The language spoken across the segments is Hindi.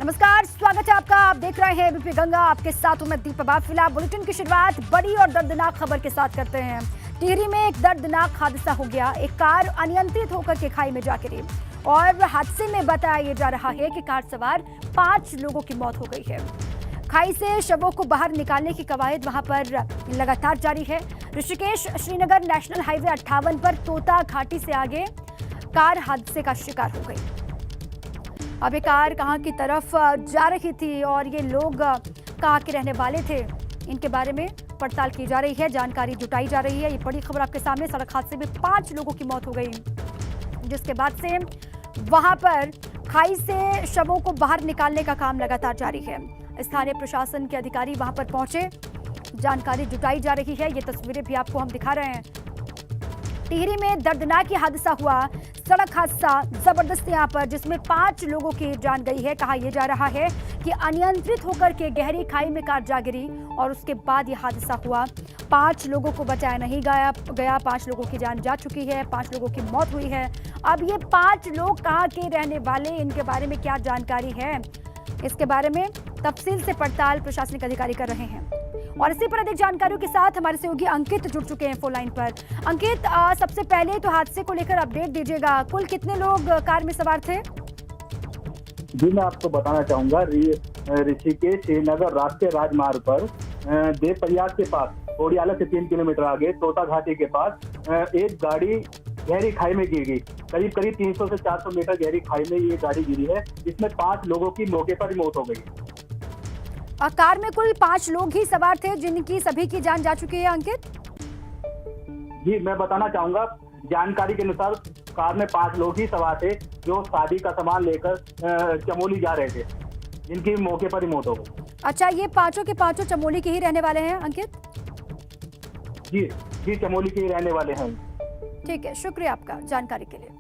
नमस्कार, स्वागत है आपका। आप देख रहे हैं एबीपी गंगा, आपके साथ हूं मैं दीपा बाफिला। बुलेटिन की शुरुआत बड़ी और दर्दनाक खबर के साथ करते हैं। टिहरी में एक दर्दनाक हादसा हो गया। एक कार अनियंत्रित होकर के खाई में जा गिरी और हादसे में बताया जा रहा है कि कार सवार 5 लोगों की मौत हो गई है। खाई से शवों को बाहर निकालने की कवायद वहां पर लगातार जारी है। ऋषिकेश श्रीनगर नेशनल हाईवे 58 पर तोता घाटी से आगे कार हादसे का शिकार हो गई। अब ये कार कहां की तरफ जा रही थी और ये लोग कहां के रहने वाले थे, इनके बारे में पड़ताल की जा रही है, जानकारी जुटाई जा रही है। ये बड़ी खबर आपके सामने। सड़क हादसे में 5 लोगों की मौत हो गई, जिसके बाद से वहां पर खाई से शवों को बाहर निकालने का काम लगातार जारी है। स्थानीय प्रशासन के अधिकारी वहां पर पहुंचे, जानकारी जुटाई जा रही है। ये तस्वीरें भी आपको हम दिखा रहे हैं। टिहरी में दर्दनाक हादसा हुआ, सड़क हादसा जबरदस्त यहाँ पर, जिसमें 5 लोगों की जान गई है। कहा यह जा रहा है कि अनियंत्रित होकर के गहरी खाई में कार जा गिरी और उसके बाद यह हादसा हुआ। 5 लोगों को बचाया नहीं गया। 5 लोगों की जान जा चुकी है, 5 लोगों की मौत हुई है। अब ये 5 लोग कहाँ के रहने वाले, इनके बारे में क्या जानकारी है, इसके बारे में तफसील से पड़ताल प्रशासनिक अधिकारी कर रहे हैं। और इसी पर अधिक जानकारियों के साथ हमारे सहयोगी अंकित जुड़ चुके हैं फोन लाइन पर। अंकित, सबसे पहले तो हादसे को लेकर अपडेट दीजिएगा। कुल कितने लोग कार में सवार थे? जी, मैं आपको बताना चाहूंगा, ऋषिकेश श्रीनगर राष्ट्रीय राजमार्ग पर देव प्रयाग के पास ओडियाला से 3 किलोमीटर आगे तोता घाटी के पास एक गाड़ी गहरी खाई में गिर गई। करीब 300 से 400 मीटर गहरी खाई में ये गाड़ी गिरी है, जिसमें 5 लोगों की मौके पर ही मौत हो गई। कार में कुल 5 लोग ही सवार थे, जिनकी सभी की जान जा चुकी है। अंकित जी, मैं बताना चाहूंगा, जानकारी के अनुसार कार में 5 लोग ही सवार थे, जो शादी का सामान लेकर चमोली जा रहे थे, जिनकी मौके पर ही मौत हो गई। अच्छा, ये पांचों के पांचों चमोली के ही रहने वाले हैं अंकित? जी, चमोली के ही रहने वाले हैं। ठीक है, शुक्रिया आपका जानकारी के लिए।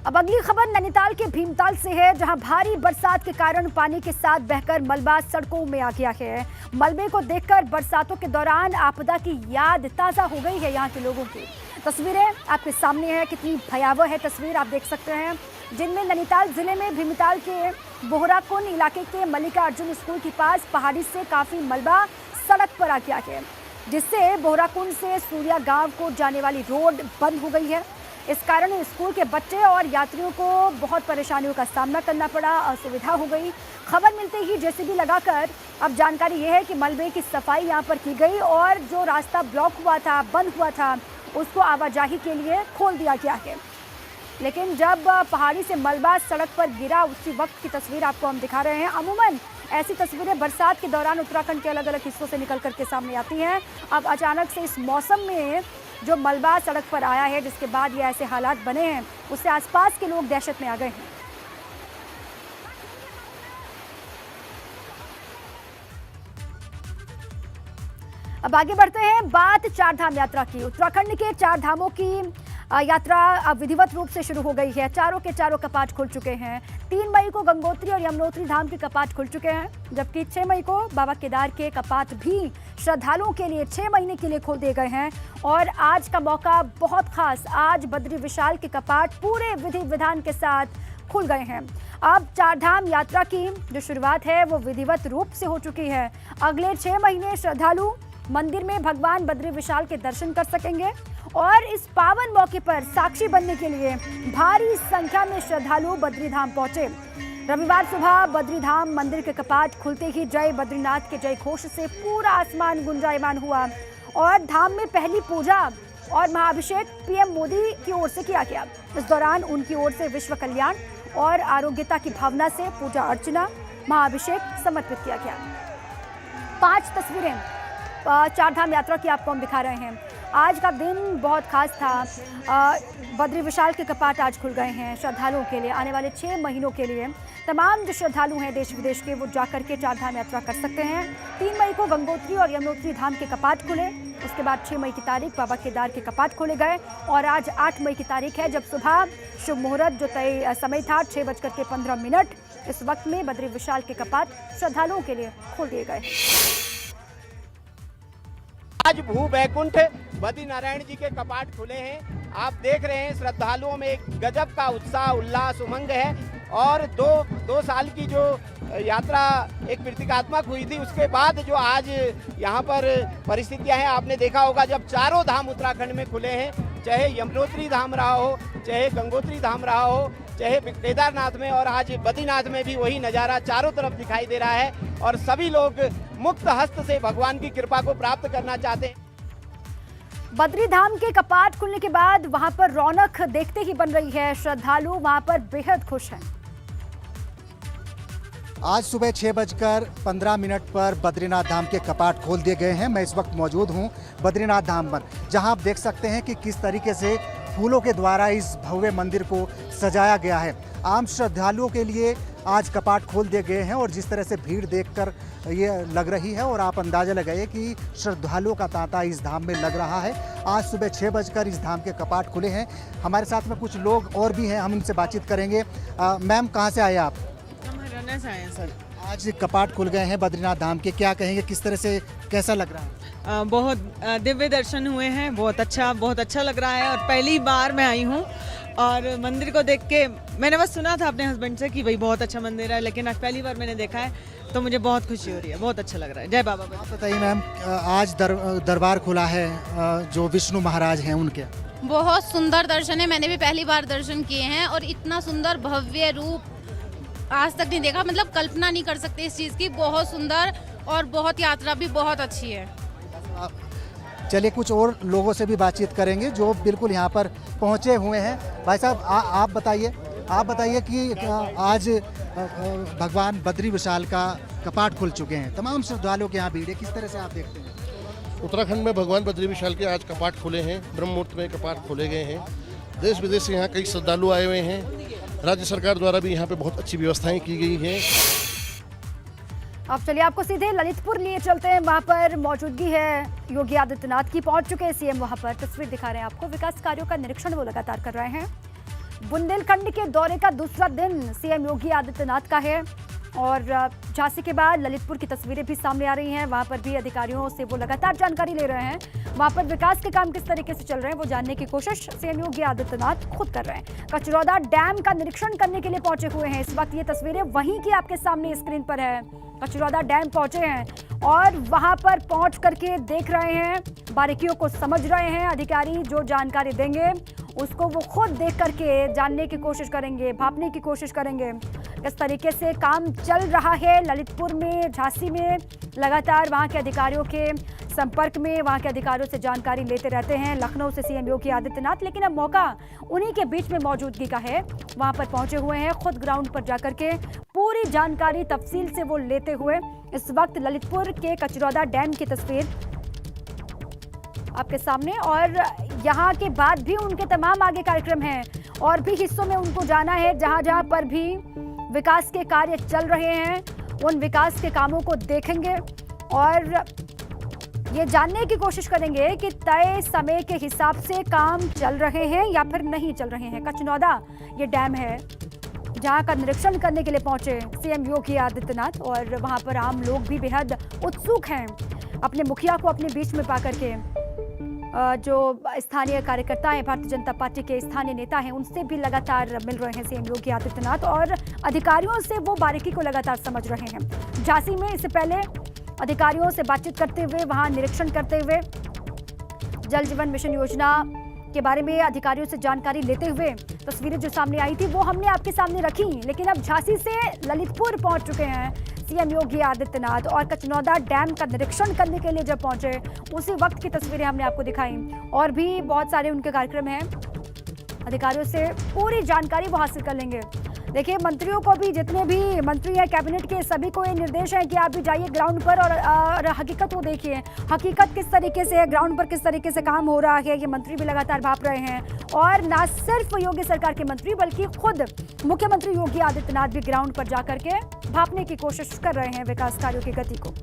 अब अगली खबर नैनीताल के भीमताल से है, जहां भारी बरसात के कारण पानी के साथ बहकर मलबा सड़कों में आ गया है। मलबे को देखकर बरसातों के दौरान आपदा की याद ताजा हो गई है यहाँ के लोगों की। तस्वीरें आपके सामने है, कितनी भयावह है तस्वीर आप देख सकते हैं, जिनमें नैनीताल जिले में भीमताल के बोहराकुंड इलाके के मल्लिकार्जुन स्कूल के पास पहाड़ी से काफी मलबा सड़क पर आ गया है, जिससे बोहराकुंड से सूर्या गांव को जाने वाली रोड बंद हो गई है। इस कारण स्कूल के बच्चे और यात्रियों को बहुत परेशानियों का सामना करना पड़ा, असुविधा हो गई। खबर मिलते ही जेसीबी लगाकर अब जानकारी यह है कि मलबे की सफाई यहां पर की गई और जो रास्ता ब्लॉक हुआ था, बंद हुआ था, उसको आवाजाही के लिए खोल दिया गया है। लेकिन जब पहाड़ी से मलबा सड़क पर गिरा, उसी वक्त की तस्वीर आपको हम दिखा रहे हैं। अमूमन ऐसी तस्वीरें बरसात के दौरान उत्तराखंड के अलग अलग हिस्सों से निकल करके सामने आती हैं। अब अचानक से इस मौसम में जो मलबा सड़क पर आया है, जिसके बाद ये ऐसे हालात बने हैं, उससे आसपास के लोग दहशत में आ गए हैं। अब आगे बढ़ते हैं, बात 4 धाम यात्रा की। उत्तराखंड के 4 धामों की यात्रा अब विधिवत रूप से शुरू हो गई है। चारों के चारों कपाट खुल चुके हैं। 3 मई को गंगोत्री और यमुनोत्री धाम के कपाट खुल चुके हैं, जबकि 6 मई को बाबा केदार के कपाट भी श्रद्धालुओं के लिए 6 महीने के लिए खोल दिए गए हैं। और आज का मौका बहुत खास, आज बद्री विशाल के कपाट पूरे विधि विधान के साथ खुल गए हैं। अब 4 धाम यात्रा की जो शुरुआत है वो विधिवत रूप से हो चुकी है। अगले 6 महीने श्रद्धालु मंदिर में भगवान बद्री विशाल के दर्शन कर सकेंगे और इस पावन मौके पर साक्षी बनने के लिए भारी संख्या में श्रद्धालु बद्रीधाम पहुंचे। रविवार सुबह बद्रीधाम मंदिर के कपाट खुलते ही जय बद्रीनाथ के जय घोष से पूरा आसमान गुंजायमान हुआ और धाम में पहली पूजा और महाअभिषेक पीएम मोदी की ओर से किया गया। इस दौरान उनकी ओर से विश्व कल्याण और आरोग्यता की भावना से पूजा अर्चना, महाअभिषेक समर्पित किया गया। 5 तस्वीरें 4 धाम यात्रा की आपको हम दिखा रहे हैं। आज का दिन बहुत खास था। बद्री विशाल के कपाट आज खुल गए हैं श्रद्धालुओं के लिए। आने वाले 6 महीनों के लिए तमाम जो श्रद्धालु हैं देश विदेश के, वो जाकर के 4 धाम यात्रा कर सकते हैं। 3 मई को गंगोत्री और यमुनोत्री धाम के कपाट खुले, उसके बाद 6 मई की तारीख बाबा केदार के कपाट खोले गए और आज 8 मई की तारीख है, जब सुबह शुभ मुहूर्त जो तय समय था 6:15 इस वक्त में बद्री विशाल के कपाट श्रद्धालुओं के लिए खोल दिए गए। आज भू वैकुंठ बद्री नारायण जी के कपाट खुले हैं। आप देख रहे हैं श्रद्धालुओं में एक गजब का उत्साह, उल्लास, उमंग है। और दो साल की जो यात्रा एक प्रतीकात्मक हुई थी, उसके बाद जो आज यहाँ पर परिस्थितियां हैं, आपने देखा होगा जब चारों धाम उत्तराखंड में खुले हैं, चाहे यमुनोत्री धाम रहा हो, चाहे गंगोत्री धाम रहा हो, चाहे केदारनाथ में, और आज बद्रीनाथ में भी वही नज़ारा चारों तरफ दिखाई दे रहा है। और सभी लोग मुक्त हस्त से भगवान की कृपा को प्राप्त करना चाहते हैं। बद्री धाम के कपाट खुलने के बाद वहां पर रौनक देखते ही बन रही है। श्रद्धालु वहां पर बेहद खुश हैं। आज सुबह 6:15 पर बद्रीनाथ धाम के कपाट खोल दिए गए हैं। मैं इस वक्त मौजूद हूं बद्रीनाथ धाम पर, जहां आप देख सकते हैं कि किस तरीके से फूलों के द्वारा इस भव्य मंदिर को सजाया गया है। आम श्रद्धालुओं के लिए आज कपाट खोल दिए गए हैं और जिस तरह से भीड़ देखकर ये लग रही है, और आप अंदाज़ा लगाइए कि श्रद्धालुओं का तांता इस धाम में लग रहा है। आज सुबह 6 बजकर इस धाम के कपाट खुले हैं। हमारे साथ में कुछ लोग और भी हैं, हम उनसे बातचीत करेंगे। मैम, कहाँ से आए आप? हम हरियाणा से आए हैं सर। आज कपाट खुल गए हैं बद्रीनाथ धाम के, क्या कहेंगे, किस तरह से, कैसा लग रहा है? बहुत दिव्य दर्शन हुए हैं, बहुत अच्छा लग रहा है। और पहली बार मैं आई हूँ और मंदिर को देख के, मैंने बस सुना था अपने हस्बैंड से कि भाई बहुत अच्छा मंदिर है, लेकिन आज पहली बार मैंने देखा है, तो मुझे बहुत खुशी हो रही है, बहुत अच्छा लग रहा है। जय बाबा। आप बताइए मैम, आज दरबार खुला है जो विष्णु महाराज हैं उनके। बहुत सुंदर दर्शन है, मैंने भी पहली बार दर्शन किए हैं और इतना सुंदर भव्य रूप आज तक नहीं देखा, मतलब कल्पना नहीं कर सकते इस चीज़ की। बहुत सुंदर और बहुत यात्रा भी बहुत अच्छी है। चलिए कुछ और लोगों से भी बातचीत करेंगे जो बिल्कुल यहाँ पर पहुँचे हुए हैं। भाई साहब, आप बताइए कि आज भगवान बद्री विशाल का कपाट खुल चुके हैं, तमाम श्रद्धालुओं के यहाँ भीड़ है, किस तरह से आप देखते हैं? उत्तराखंड में भगवान बद्री विशाल के आज कपाट खुले हैं, ब्रह्म मुहूर्त में कपाट खोले गए हैं। देश विदेश से यहाँ कई श्रद्धालु आए हुए हैं। राज्य सरकार द्वारा भी यहाँ पे बहुत अच्छी व्यवस्थाएं की गई हैं। अब चलिए आपको सीधे ललितपुर लिए चलते हैं। वहां पर मौजूदगी है योगी आदित्यनाथ की, पहुंच चुके हैं सीएम। वहां पर तस्वीर दिखा रहे हैं आपको, विकास कार्यों का निरीक्षण वो लगातार कर रहे हैं। बुंदेलखंड के दौरे का दूसरा दिन सीएम योगी आदित्यनाथ का है और झांसी के बाद ललितपुर की तस्वीरें भी सामने आ रही हैं। वहां पर भी अधिकारियों से वो लगातार जानकारी ले रहे हैं। वहां पर विकास के काम किस तरीके से चल रहे हैं वो जानने की कोशिश सीएम योगी आदित्यनाथ खुद कर रहे हैं। कचरौदा डैम का निरीक्षण करने के लिए पहुंचे हुए हैं। इस वक्त ये तस्वीरें वहीं की आपके सामने स्क्रीन पर है। कचरौदा डैम पहुंचे हैं और वहां पर पहुंच करके देख रहे हैं, बारीकियों को समझ रहे हैं। अधिकारी जो जानकारी देंगे उसको वो खुद देख करके जानने की कोशिश करेंगे, भापने की कोशिश करेंगे किस तरीके से काम चल रहा है। ललितपुर में, झांसी में लगातार वहां के अधिकारियों के संपर्क में, वहां के अधिकारियों से जानकारी लेते रहते हैं। लखनऊ से सीएम योगी आदित्यनाथ, लेकिन अब मौका उन्हीं के बीच में मौजूदगी का है। वहां पर पहुंचे हुए हैं, खुद ग्राउंड पर जाकर के पूरी जानकारी तफसील से वो लेते हुए। इस वक्त ललितपुर के कचरौदा डैम की तस्वीर आपके सामने, और यहाँ के बाद भी उनके तमाम आगे कार्यक्रम हैं और भी हिस्सों में उनको जाना है। जहाँ जहाँ पर भी विकास के कार्य चल रहे हैं उन विकास के कामों को देखेंगे और ये जानने की कोशिश करेंगे कि तय समय के हिसाब से काम चल रहे हैं या फिर नहीं चल रहे हैं। कचनौदा ये डैम है जहां का निरीक्षण करने के लिए पहुंचे सीएम योगी आदित्यनाथ और वहां पर आम लोग भी बेहद उत्सुक हैं अपने मुखिया को अपने बीच में पाकर के। जो स्थानीय कार्यकर्ता हैं, भारतीय जनता पार्टी के स्थानीय नेता हैं, उनसे भी लगातार मिल रहे हैं सीएम योगी आदित्यनाथ और अधिकारियों से वो बारीकी को लगातार समझ रहे हैं। झांसी में इससे पहले अधिकारियों से बातचीत करते हुए, वहां निरीक्षण करते हुए, जल जीवन मिशन योजना के बारे में अधिकारियों से जानकारी लेते हुए तस्वीरें जो सामने आई थी वो हमने आपके सामने रखी। लेकिन अब झांसी से ललितपुर पहुंच चुके हैं सीएम योगी आदित्यनाथ और कचनौदा डैम का निरीक्षण करने के लिए जब पहुंचे उसी वक्त की तस्वीरें हमने आपको दिखाई। और भी बहुत सारे उनके कार्यक्रम हैं, अधिकारियों से पूरी जानकारी वो हासिल कर लेंगे। देखिए, मंत्रियों को भी, जितने भी मंत्री हैं कैबिनेट के, सभी को ये निर्देश है कि आप भी जाइए ग्राउंड पर और हकीकत को देखिए, हकीकत किस तरीके से है, ग्राउंड पर किस तरीके से काम हो रहा है। ये मंत्री भी लगातार भाप रहे हैं और न सिर्फ योगी सरकार के मंत्री बल्कि खुद मुख्यमंत्री योगी आदित्यनाथ भी ग्राउंड पर जाकर के भापने की कोशिश कर रहे हैं विकास कार्यों की गति को।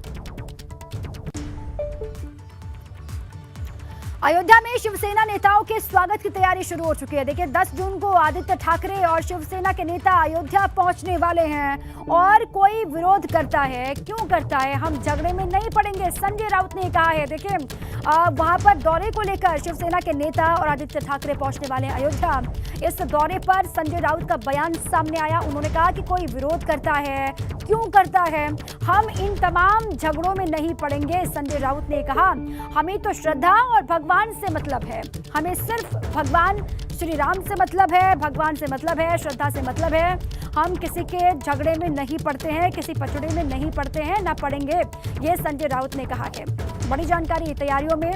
अयोध्या में शिवसेना नेताओं के स्वागत की तैयारी शुरू हो चुकी है। देखिए 10 जून को आदित्य ठाकरे और शिवसेना के नेता अयोध्या पहुंचने वाले हैं और कोई विरोध करता है, क्यों करता है, हम झगड़े में नहीं पड़ेंगे, संजय राउत ने कहा है। देखिए वहां पर दौरे को लेकर शिवसेना के नेता और आदित्य ठाकरे पहुंचने वाले हैं अयोध्या। इस दौरे पर संजय राउत का बयान सामने आया। उन्होंने कहा कि कोई विरोध करता है, क्यों करता है, हम इन तमाम झगड़ों में नहीं पड़ेंगे। संजय राउत ने कहा हमें तो श्रद्धा और भगवान से मतलब है, हमें सिर्फ भगवान श्री राम से मतलब है, भगवान से मतलब है, श्रद्धा से मतलब है। हम किसी के झगड़े में नहीं पड़ते हैं, किसी पचड़े में नहीं पड़ते हैं, ना पड़ेंगे, ये संजय राउत ने कहा है। बड़ी जानकारी, तैयारियों में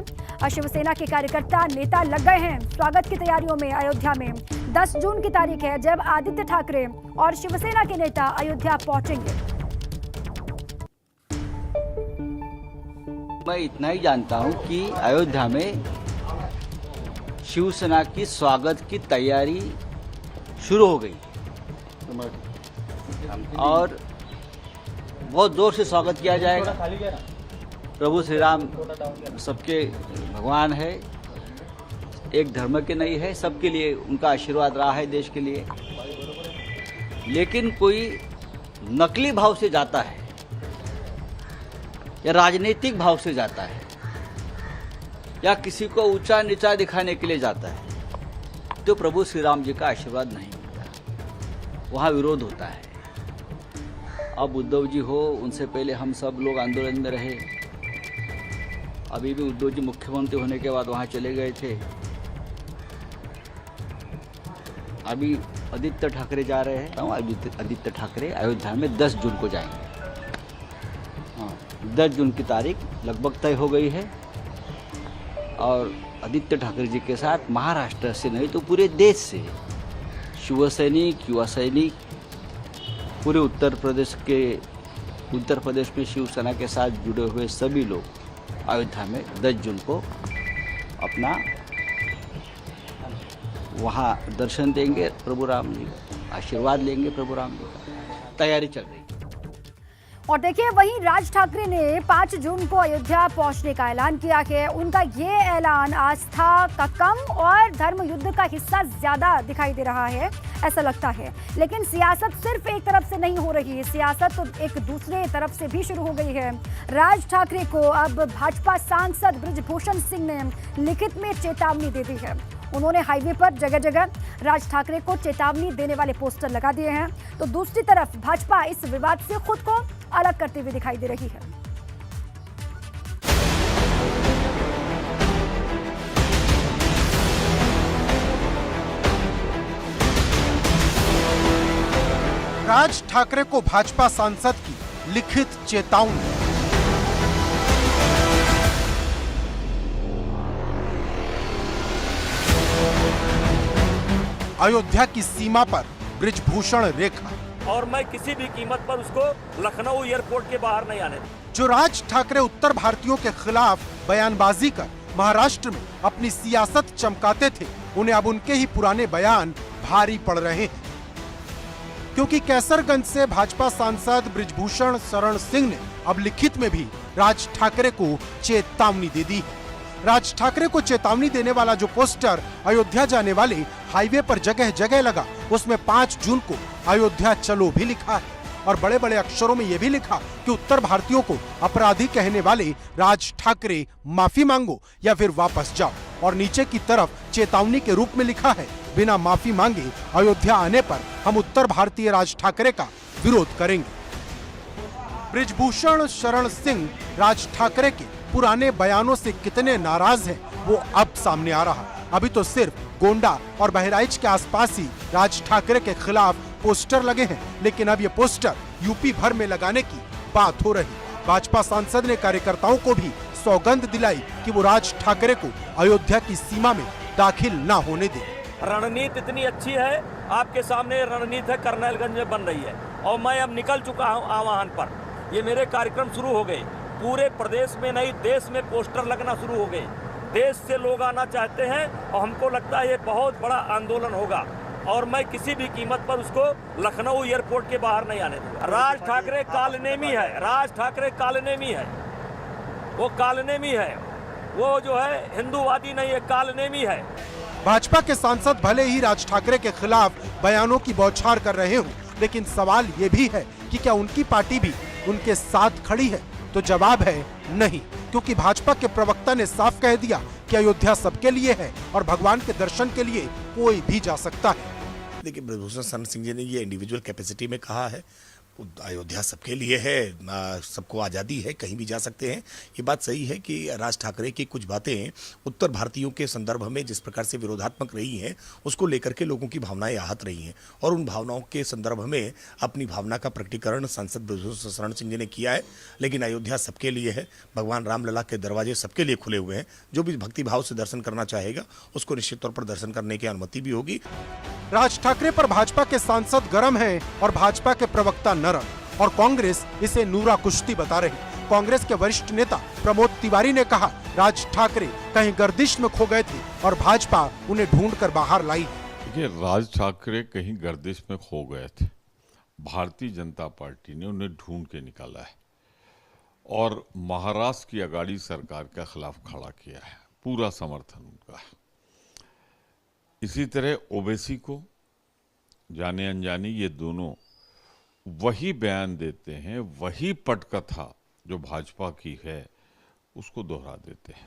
शिवसेना के कार्यकर्ता नेता लग गए हैं स्वागत की तैयारियों में। अयोध्या में 10 जून की तारीख है जब आदित्य ठाकरे और शिवसेना के नेता अयोध्या पहुंचेंगे। मैं इतना ही जानता हूं कि अयोध्या में शिवसेना की स्वागत की तैयारी शुरू हो गई और बहुत जोर से स्वागत किया जाएगा। प्रभु श्री राम सबके भगवान है, एक धर्म के नहीं है, सबके लिए उनका आशीर्वाद रहा है देश के लिए। लेकिन कोई नकली भाव से जाता है या राजनीतिक भाव से जाता है या किसी को ऊंचा नीचा दिखाने के लिए जाता है तो प्रभु श्री राम जी का आशीर्वाद नहीं मिलता, वहाँ विरोध होता है। अब उद्धव जी हो, उनसे पहले हम सब लोग आंदोलन में रहे, अभी भी उद्धव जी मुख्यमंत्री होने के बाद वहाँ चले गए थे। अभी आदित्य ठाकरे जा रहे हैं, आदित्य ठाकरे अयोध्या में 10 जून को जाएंगे। 10 जून की तारीख लगभग तय हो गई है और आदित्य ठाकरे जी के साथ महाराष्ट्र से नहीं तो पूरे देश से शिवसैनिक, युवा सैनिक, पूरे उत्तर प्रदेश में शिवसेना के साथ जुड़े हुए सभी लोग अयोध्या में 10 जून को अपना वहाँ दर्शन देंगे, प्रभु राम जी आशीर्वाद लेंगे, प्रभु राम जी का तैयारी चल रही है। और देखिए वहीं राज ठाकरे ने 5 जून को अयोध्या पहुंचने का ऐलान किया है। उनका ये ऐलान आस्था का कम और धर्म युद्ध का हिस्सा ज्यादा दिखाई दे रहा है, ऐसा लगता है। लेकिन सियासत सिर्फ एक तरफ से नहीं हो रही है, सियासत तो एक दूसरे तरफ से भी शुरू हो गई है। राज ठाकरे को अब भाजपा सांसद बृजभूषण सिंह ने लिखित में चेतावनी दे दी है। उन्होंने हाईवे पर जगह जगह राज ठाकरे को चेतावनी देने वाले पोस्टर लगा दिए हैं, तो दूसरी तरफ भाजपा इस विवाद से खुद को अलग करते हुए दिखाई दे रही है। राज ठाकरे को भाजपा सांसद की लिखित चेतावनी। अयोध्या की सीमा पर बृजभूषण रेखा, और मैं किसी भी कीमत पर उसको लखनऊ एयरपोर्ट के बाहर नहीं आने दूंगा। जो राज ठाकरे उत्तर भारतीयों के खिलाफ बयानबाजी कर महाराष्ट्र में अपनी सियासत चमकाते थे, उन्हें अब उनके ही पुराने बयान भारी पड़ रहे हैं। क्योंकि कैसरगंज से भाजपा सांसद बृजभूषण शरण सिंह ने अब लिखित में भी राज ठाकरे को चेतावनी दे दी। राज ठाकरे को चेतावनी देने वाला जो पोस्टर अयोध्या जाने वाले हाईवे पर जगह जगह लगा, उसमें 5 जून को अयोध्या चलो भी लिखा है और बड़े बड़े अक्षरों में यह भी लिखा कि उत्तर भारतीयों को अपराधी कहने वाले राज ठाकरे माफी मांगो या फिर वापस जाओ। और नीचे की तरफ चेतावनी के रूप में लिखा है, बिना माफी मांगे अयोध्या आने पर हम उत्तर भारतीय राज ठाकरे का विरोध करेंगे। बृजभूषण शरण सिंह राज ठाकरे के पुराने बयानों से कितने नाराज हैं वो अब सामने आ रहा। अभी तो सिर्फ गोंडा और बहराइच के आसपास ही राज ठाकरे के खिलाफ पोस्टर लगे हैं, लेकिन अब ये पोस्टर यूपी भर में लगाने की बात हो रही। भाजपा सांसद ने कार्यकर्ताओं को भी सौगंध दिलाई कि वो राज ठाकरे को अयोध्या की सीमा में दाखिल न होने दे। रणनीति इतनी अच्छी है, आपके सामने रणनीति है करनैलगंज में बन रही है और मैं अब निकल चुका हूँ आवाहन पर। ये मेरे कार्यक्रम शुरू हो गए, पूरे प्रदेश में नहीं देश में पोस्टर लगना शुरू हो गए। देश से लोग आना चाहते हैं और हमको लगता है ये बहुत बड़ा आंदोलन होगा और मैं किसी भी कीमत पर उसको लखनऊ एयरपोर्ट के बाहर नहीं आने दूंगा। राज ठाकरे कालनेमी है, राज ठाकरे कालनेमी है, वो कालनेमी है। वो जो है हिंदूवादी नहीं है, कालनेमी है। भाजपा के सांसद भले ही राज ठाकरे के खिलाफ बयानों की बौछार कर रहे हों, लेकिन सवाल ये भी है कि क्या उनकी पार्टी भी उनके साथ खड़ी है? तो जवाब है नहीं, क्योंकि भाजपा के प्रवक्ता ने साफ कह दिया कि अयोध्या सबके लिए है और भगवान के दर्शन के लिए कोई भी जा सकता है। देखिए, ब्रजभूषण शरण सिंह जी ने ये इंडिविजुअल कैपेसिटी में कहा है, अयोध्या सबके लिए है, सबको आज़ादी है, कहीं भी जा सकते हैं। ये बात सही है कि राज ठाकरे की कुछ बातें उत्तर भारतीयों के संदर्भ में जिस प्रकार से विरोधात्मक रही हैं, उसको लेकर के लोगों की भावनाएं आहत रही हैं, और उन भावनाओं के संदर्भ में अपनी भावना का प्रकटीकरण सांसद ब्रजभूषण शरण सिंह जी ने किया है। लेकिन अयोध्या सबके लिए है, भगवान रामलला के दरवाजे सबके लिए खुले हुए हैं। जो भी भक्ति भाव से दर्शन करना चाहेगा उसको निश्चित तौर पर दर्शन करने की अनुमति भी होगी। राज ठाकरे पर भाजपा के सांसद गरम हैं और भाजपा के प्रवक्ता नरम, और कांग्रेस इसे नूरा कुश्ती बता रही। कांग्रेस के वरिष्ठ नेता प्रमोद तिवारी ने कहा, राज ठाकरे कहीं गर्दिश में खो गए थे और भाजपा उन्हें ढूंढकर बाहर लाई। देखिए, राज ठाकरे कहीं गर्दिश में खो गए थे, भारतीय जनता पार्टी ने उन्हें ढूंढ के निकाला है और महाराष्ट्र की अगाड़ी सरकार के खिलाफ खड़ा किया है, पूरा समर्थन उनका है। इसी तरह ओवैसी को जाने अनजाने ये दोनों वही बयान देते हैं, वही पटकथा जो भाजपा की है उसको दोहरा देते हैं।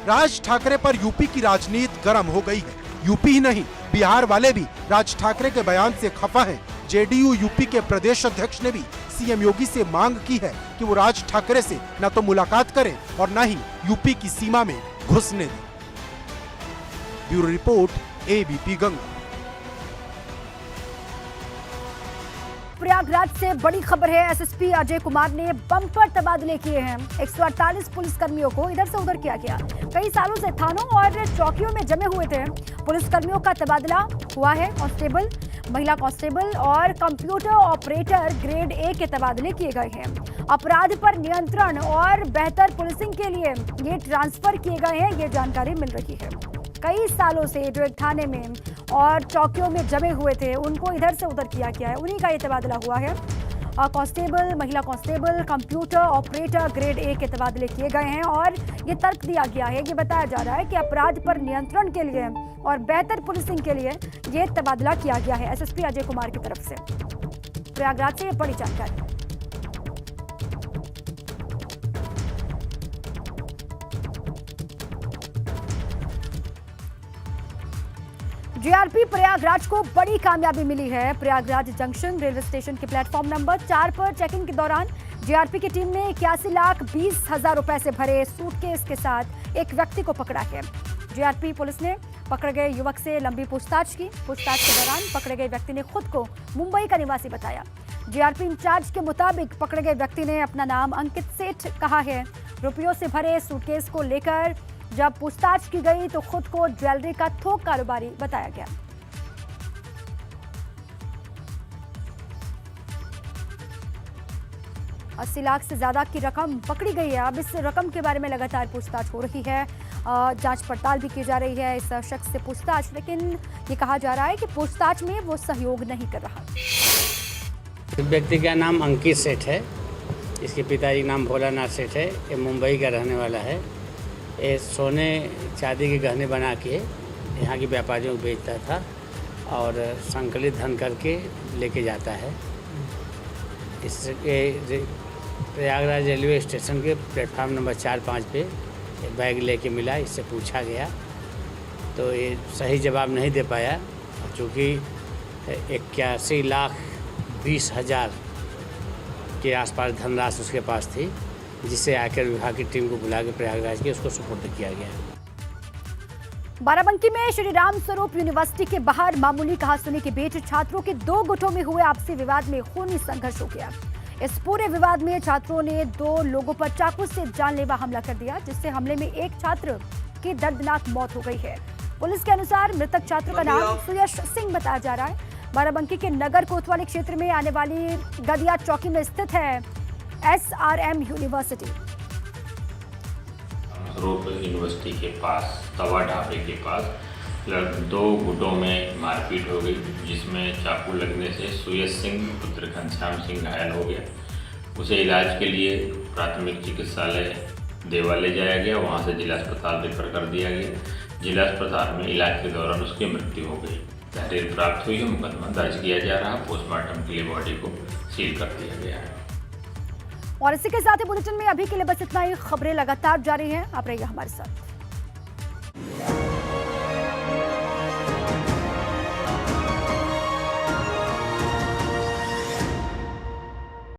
राज ठाकरे पर यूपी की राजनीति गर्म हो गई है। यूपी ही नहीं, बिहार वाले भी राज ठाकरे के बयान से खफा हैं। जेडीयू यूपी के प्रदेश अध्यक्ष ने भी सीएम योगी से मांग की है कि वो राज ठाकरे से न तो मुलाकात करें और न ही यूपी की सीमा में घुसने दें। Bureau report, ABP Ganga. Prayagraj से बड़ी खबर है। एसएसपी अजय कुमार ने बम्पर तबादले किए हैं। 148 पुलिसकर्मियों को इधर से उधर किया गया। कई सालों से थानों और चौकियों में जमे हुए थे। पुलिसकर्मियों का तबादला हुआ है। कांस्टेबल, महिला कांस्टेबल और कंप्यूटर ऑपरेटर ग्रेड ए के तबादले किए गए हैं। अपराध पर नियंत्रण और बेहतर पुलिसिंग के लिए ये ट्रांसफर किए गए हैं, ये जानकारी मिल रही है। कई सालों से जो एक थाने में और चौकियों में जमे हुए थे, उनको इधर से उधर किया गया है, उन्हीं का ये तबादला हुआ है। कांस्टेबल, महिला constable, computer operator grade A के तबादले किए गए हैं और ये तर्क दिया गया है, ये बताया जा रहा है कि अपराध पर नियंत्रण के लिए और बेहतर पुलिसिंग के लिए ये तबादला किया गया है एसएसपी अजय कुमार की तरफ से। प्रयागराज से ये बड़ी जानकारी। जीआरपी प्रयागराज को बड़ी कामयाबी मिली है। प्रयागराज जंक्शन रेलवे स्टेशन के प्लेटफॉर्म नंबर 4 पर चेकिंग के दौरान जीआरपी की टीम ने 81,20,000 रुपए से भरे सूटकेस के साथ एक व्यक्ति को पकड़ा है। जीआरपी पुलिस ने पकड़े गए युवक से लंबी पूछताछ की। पूछताछ के दौरान पकड़े गए व्यक्ति ने खुद को मुंबई का निवासी बताया। जीआरपी इंचार्ज के मुताबिक पकड़े गए व्यक्ति ने अपना नाम अंकित सेठ कहा है। रुपयों से भरे सूटकेस को लेकर जब पूछताछ की गई तो खुद को ज्वेलरी का थोक कारोबारी बताया गया। $80 लाख से ज्यादा की रकम पकड़ी गई है। अब इस रकम के बारे में लगातार पूछताछ हो रही है, जांच पड़ताल भी की जा रही है इस शख्स से पूछताछ, लेकिन ये कहा जा रहा है कि पूछताछ में वो सहयोग नहीं कर रहा। व्यक्ति का नाम अंकित सेठ है, इसके पिताजी का नाम भोलानाथ सेठ है। ये मुंबई का रहने वाला है। ये सोने चांदी के गहने बना के यहाँ के व्यापारियों को बेचता था और संकलित धन करके लेके जाता है। इसके प्रयागराज रेलवे स्टेशन के प्लेटफार्म नंबर 4-5 पे बैग लेके मिला। इससे पूछा गया तो ये सही जवाब नहीं दे पाया। चूँकि 81,20,000 के आसपास धनराशि उसके पास थी, जिसे आयकर विभाग की टीम को बुला के प्रयागराज के उसको सुपुर्द किया गया। बाराबंकी में श्री राम स्वरूप यूनिवर्सिटी के बाहर मामूली कहासुनी के बीच छात्रों के 2 गुटों में हुए आपसी विवाद में खूनी संघर्ष हो गया। इस पूरे विवाद में छात्रों ने 2 लोगों पर चाकू से जानलेवा हमला कर दिया, जिससे हमले में एक छात्र की दर्दनाक मौत हो गई है। पुलिस के अनुसार मृतक छात्र का नाम सुयश सिंह बताया जा रहा है। बाराबंकी के नगर कोतवाली क्षेत्र में आने वाली गदिया चौकी में स्थित है SRM यूनिवर्सिटी। स्वरूप यूनिवर्सिटी के पास तवा ढाबे के पास 2 गुटों में मारपीट हो गई, जिसमें चाकू लगने से सुयश सिंह पुत्र घनश्याम सिंह घायल हो गया। उसे इलाज के लिए प्राथमिक चिकित्सालय देवा ले जाया गया, वहाँ से जिला अस्पताल रेफर कर दिया गया। जिला अस्पताल में इलाज के दौरान उसकी मृत्यु हो गई। तहरीर प्राप्त हुई है, मुकदमा दर्ज किया जा रहा, पोस्टमार्टम के लिए बॉडी को सील कर दिया गया है। और इसी के साथ ही बुलेटिन में अभी के लिए बस इतना ही। खबरें लगातार जारी हैं, आप रहिए हमारे साथ।